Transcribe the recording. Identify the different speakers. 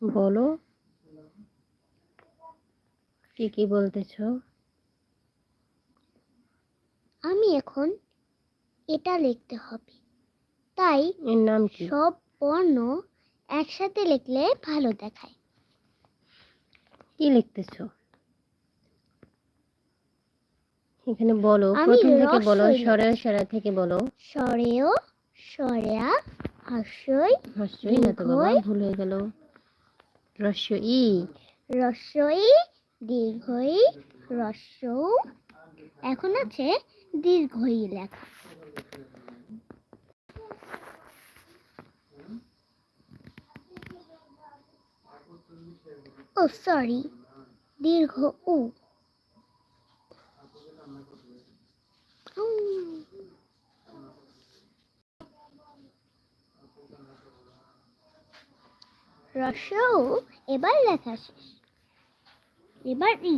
Speaker 1: বলো কি কি বলতেছো?
Speaker 2: আমি এখন এটা লিখতে হবে, তাই
Speaker 1: এর নাম কি?
Speaker 2: সব বর্ণ একসাথে লিখলে ভালো দেখায়।
Speaker 1: কি লিখতেছো এখানে? বলো,
Speaker 2: আমি
Speaker 1: প্রথম থেকে বলো,
Speaker 2: রস্বই
Speaker 1: সরেয়া সরা থেকে বলো।
Speaker 2: সরেও, সরেয়া, হস্যই,
Speaker 1: হস্যই না তো বাবা,
Speaker 2: দীর্ঘই,
Speaker 1: ভুল হয়ে গেল। রস্য ই।
Speaker 2: রস্যই, দীর্ঘই, হ্রস্ব। এখন আছে দীর্ঘই লেখা। ও সরি, দীর্ঘ উ। হ্রস্ব উ এবার লেখা শেষ। এবার ই।